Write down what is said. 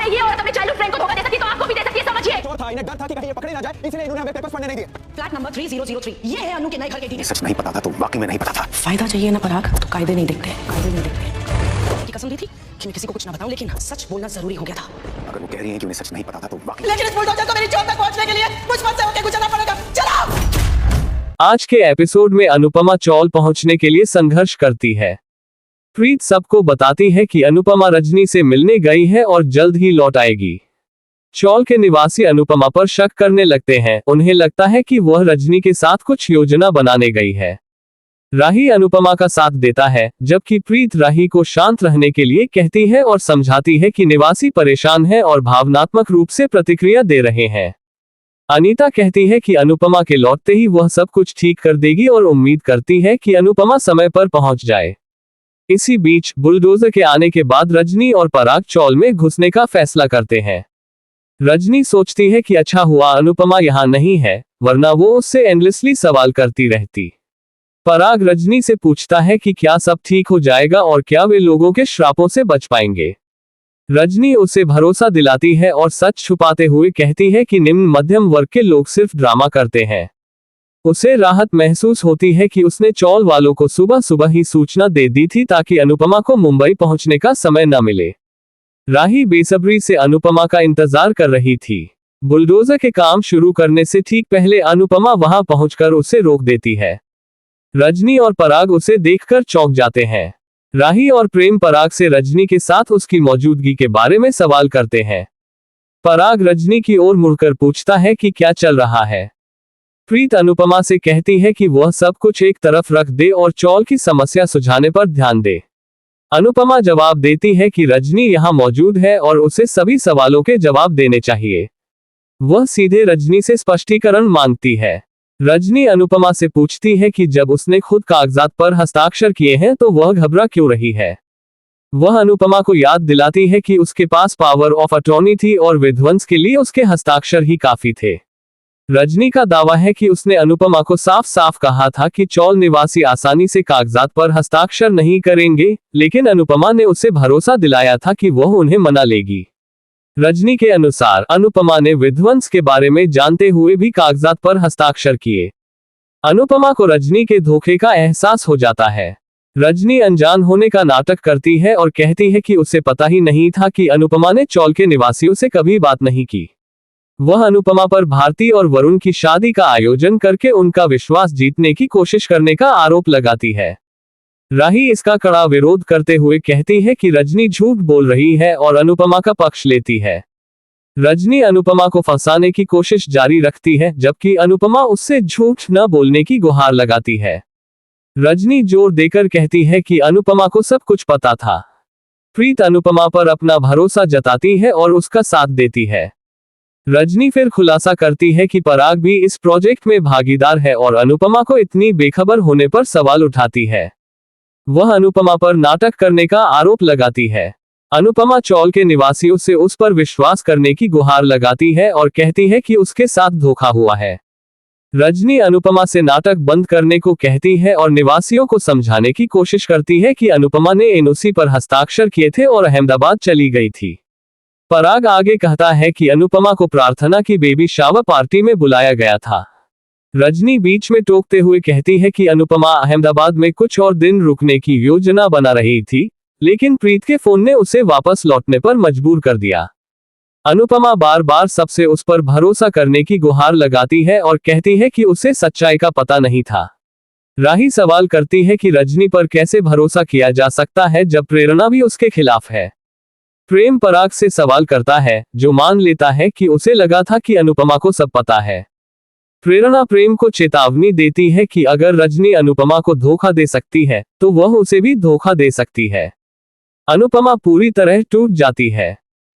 अगर ये औरत अपने चाइल्डहुड फ्रेंड को धोखा दे सकती है तो आपको भी दे सकती है, समझिए। चोर था, इन्हें डर था कि कहीं ये पकड़े ना जाए, इसलिए इन्होंने हमें पेपर्स पढ़ने नहीं दिए। फ्लैट नंबर 3003, ये है अनु के नए घर के डिटेल्स। सच नहीं पता था तो वाकई में नहीं पता था। फायदा चाहिए ना पराग, तो कायदे नहीं देखते, कायदे नहीं देखते। की कसम दी थी कि मैं किसी को कुछ ना बताऊं, लेकिन सच बोलना जरूरी हो गया था। अगर वो कह रही हैं कि उन्हें सच नहीं पता था तो वाकई। लेकिन इस बुलडोजर को मेरी चोट तक पहुंचने के लिए मुझ पर से होकर गुजरना पड़ेगा। चलो। आज के एपिसोड में अनुपमा चौल पहुंचने के लिए संघर्ष करती है। प्रीत सबको बताती है कि अनुपमा रजनी से मिलने गई है और जल्द ही लौट आएगी। चौल के निवासी अनुपमा पर शक करने लगते हैं, उन्हें लगता है कि वह रजनी के साथ कुछ योजना बनाने गई है। राही अनुपमा का साथ देता है, जबकि प्रीत राही को शांत रहने के लिए कहती है और समझाती है कि निवासी परेशान है और भावनात्मक रूप से प्रतिक्रिया दे रहे हैं। अनीता कहती है कि अनुपमा के लौटते ही वह सब कुछ ठीक कर देगी और उम्मीद करती है कि अनुपमा समय पर पहुंच जाए। इसी बीच बुलडोजर के आने के बाद रजनी और पराग चौल में घुसने का फैसला करते हैं। रजनी सोचती है कि अच्छा हुआ अनुपमा यहाँ नहीं है, वरना वो उससे एंडलेसली सवाल करती रहती। पराग रजनी से पूछता है कि क्या सब ठीक हो जाएगा और क्या वे लोगों के श्रापों से बच पाएंगे। रजनी उसे भरोसा दिलाती है और सच छुपाते हुए कहती है कि निम्न मध्यम वर्ग के लोग सिर्फ ड्रामा करते हैं। उसे राहत महसूस होती है कि उसने चौल वालों को सुबह सुबह ही सूचना दे दी थी ताकि अनुपमा को मुंबई पहुंचने का समय न मिले। राही बेसब्री से अनुपमा का इंतजार कर रही थी। बुलडोजर के काम शुरू करने से ठीक पहले अनुपमा वहां पहुंचकर उसे रोक देती है। रजनी और पराग उसे देखकर चौंक जाते हैं। राही और प्रेम पराग से रजनी के साथ उसकी मौजूदगी के बारे में सवाल करते हैं। पराग रजनी की ओर मुड़कर पूछता है कि क्या चल रहा है। प्रीत अनुपमा से कहती है कि वह सब कुछ एक तरफ रख दे और चौल की समस्या सुलझाने पर ध्यान दे। अनुपमा जवाब देती है कि रजनी यहाँ मौजूद है और उसे सभी सवालों के जवाब देने चाहिए। वह सीधे रजनी से स्पष्टीकरण मांगती है। रजनी अनुपमा से पूछती है कि जब उसने खुद कागजात पर हस्ताक्षर किए हैं तो वह घबरा क्यों रही है। वह अनुपमा को याद दिलाती है कि उसके पास पावर ऑफ अटॉर्नी थी और विध्वंस के लिए उसके हस्ताक्षर ही काफी थे। रजनी का दावा है कि उसने अनुपमा को साफ साफ कहा था कि चौल निवासी आसानी से कागजात पर हस्ताक्षर नहीं करेंगे, लेकिन अनुपमा ने उसे भरोसा दिलाया था कि वह उन्हें मना लेगी। रजनी के अनुसार अनुपमा ने विध्वंस के बारे में जानते हुए भी कागजात पर हस्ताक्षर किए। अनुपमा को रजनी के धोखे का एहसास हो जाता है। रजनी अनजान होने का नाटक करती है और कहती है कि उसे पता ही नहीं था कि अनुपमा ने चौल के निवासियों से कभी बात नहीं की। वह अनुपमा पर भारती और वरुण की शादी का आयोजन करके उनका विश्वास जीतने की कोशिश करने का आरोप लगाती है। राही इसका कड़ा विरोध करते हुए कहती है कि रजनी झूठ बोल रही है और अनुपमा का पक्ष लेती है। रजनी अनुपमा को फंसाने की कोशिश जारी रखती है, जबकि अनुपमा उससे झूठ न बोलने की गुहार लगाती है। रजनी जोर देकर कहती है कि अनुपमा को सब कुछ पता था। प्रीत अनुपमा पर अपना भरोसा जताती है और उसका साथ देती है। रजनी फिर खुलासा करती है कि पराग भी इस प्रोजेक्ट में भागीदार है और अनुपमा को इतनी बेखबर होने पर सवाल उठाती है। वह अनुपमा पर नाटक करने का आरोप लगाती है। अनुपमा चौल के निवासियों से उस पर विश्वास करने की गुहार लगाती है और कहती है कि उसके साथ धोखा हुआ है। रजनी अनुपमा से नाटक बंद करने को कहती है और निवासियों को समझाने की कोशिश करती है कि अनुपमा ने एनओसी पर हस्ताक्षर किए थे और अहमदाबाद चली गई थी। पराग आगे कहता है कि अनुपमा को प्रार्थना की बेबी शावर पार्टी में बुलाया गया था। रजनी बीच में टोकते हुए कहती है कि अनुपमा अहमदाबाद में कुछ और दिन रुकने की योजना बना रही थी, लेकिन प्रीत के फोन ने उसे वापस लौटने पर मजबूर कर दिया। अनुपमा बार बार सबसे उस पर भरोसा करने की गुहार लगाती है और कहती है कि उसे सच्चाई का पता नहीं था। राही सवाल करती है कि रजनी पर कैसे भरोसा किया जा सकता है जब प्रेरणा भी उसके खिलाफ है। प्रेम पराग से सवाल करता है, जो मान लेता है कि उसे लगा था कि अनुपमा को सब पता है। प्रेरणा प्रेम को चेतावनी देती है कि अगर रजनी अनुपमा को धोखा दे सकती है तो वह उसे भी धोखा दे सकती है। अनुपमा पूरी तरह टूट जाती है।